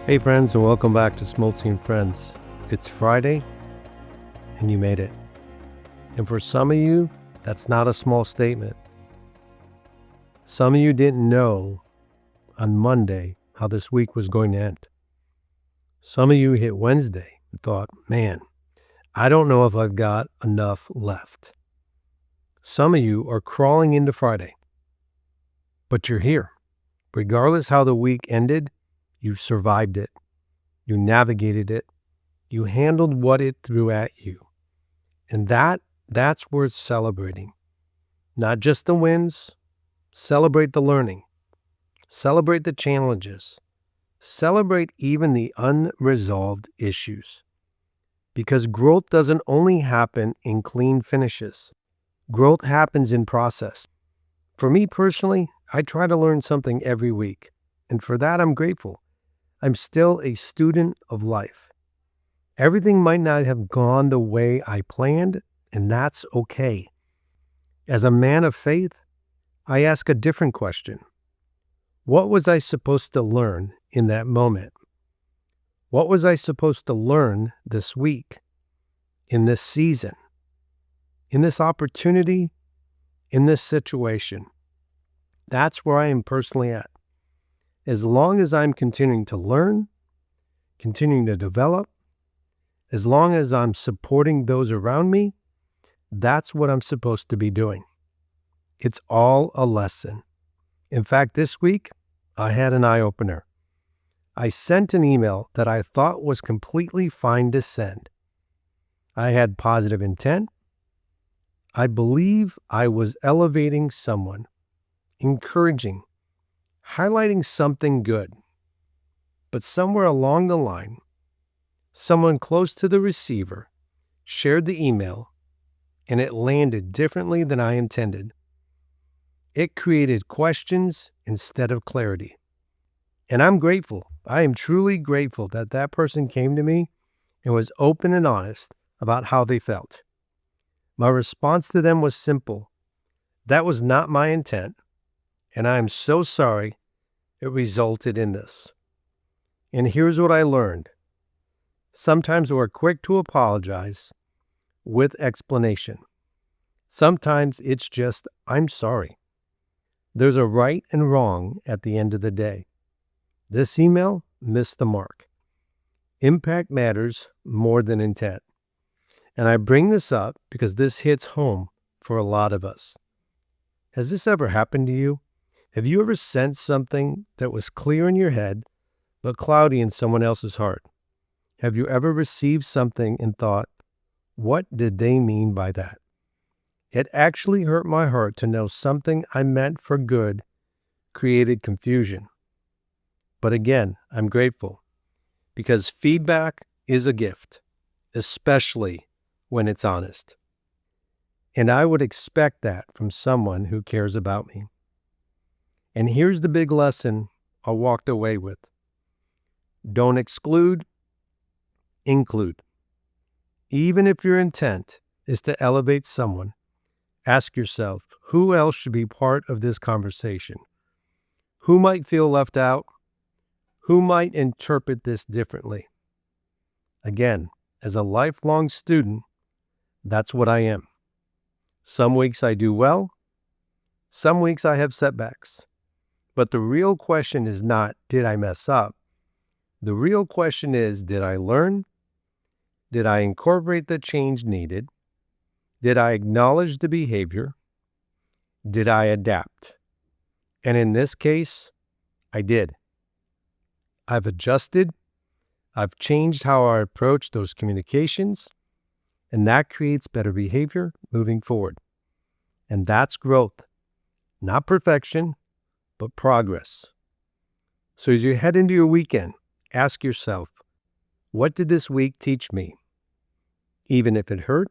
Hey friends, and welcome back to Smoltzy and Friends. It's Friday, and you made it. And for some of you, that's not a small statement. Some of you didn't know on Monday how this week was going to end. Some of you hit Wednesday and thought, man, I don't know if I've got enough left. Some of you are crawling into Friday, but you're here. Regardless how the week ended, you survived it. You navigated it. You handled what it threw at you. And that's worth celebrating. Not just the wins. Celebrate the learning. Celebrate the challenges. Celebrate even the unresolved issues. Because growth doesn't only happen in clean finishes. Growth happens in process. For me personally, I try to learn something every week. And for that, I'm grateful. I'm still a student of life. Everything might not have gone the way I planned, and that's okay. As a man of faith, I ask a different question. What was I supposed to learn in that moment? What was I supposed to learn this week, in this season, in this opportunity, in this situation? That's where I am personally at. As long as I'm continuing to learn, continuing to develop, as long as I'm supporting those around me, that's what I'm supposed to be doing. It's all a lesson. In fact, this week, I had an eye-opener. I sent an email that I thought was completely fine to send. I had positive intent. I believe I was elevating someone, encouraging, highlighting something good. But somewhere along the line, someone close to the receiver shared the email, and it landed differently than I intended. It created questions instead of clarity. And I'm grateful. I am truly grateful that that person came to me and was open and honest about how they felt. My response to them was simple. That was not my intent. And I am so sorry it resulted in this. And here's what I learned. Sometimes we're quick to apologize with explanation. Sometimes it's just, I'm sorry. There's a right and wrong at the end of the day. This email missed the mark. Impact matters more than intent. And I bring this up because this hits home for a lot of us. Has this ever happened to you? Have you ever sensed something that was clear in your head, but cloudy in someone else's heart? Have you ever received something and thought, what did they mean by that? It actually hurt my heart to know something I meant for good created confusion. But again, I'm grateful because feedback is a gift, especially when it's honest. And I would expect that from someone who cares about me. And here's the big lesson I walked away with. Don't exclude, include. Even if your intent is to elevate someone, ask yourself, who else should be part of this conversation? Who might feel left out? Who might interpret this differently? Again, as a lifelong student, that's what I am. Some weeks I do well. Some weeks I have setbacks. But the real question is not, did I mess up? The real question is, did I learn? Did I incorporate the change needed? Did I acknowledge the behavior? Did I adapt? And in this case, I did. I've adjusted. I've changed how I approach those communications, and that creates better behavior moving forward. And that's growth, not perfection, but progress. So as you head into your weekend, ask yourself, what did this week teach me? Even if it hurt,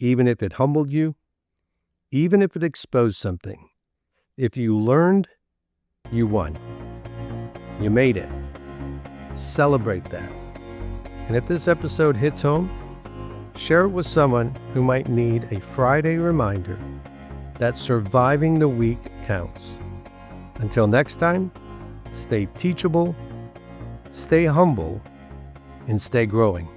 even if it humbled you, even if it exposed something. If you learned, you won. You made it. Celebrate that. And if this episode hits home, share it with someone who might need a Friday reminder that surviving the week counts. Until next time, stay teachable stay humble, and stay growing.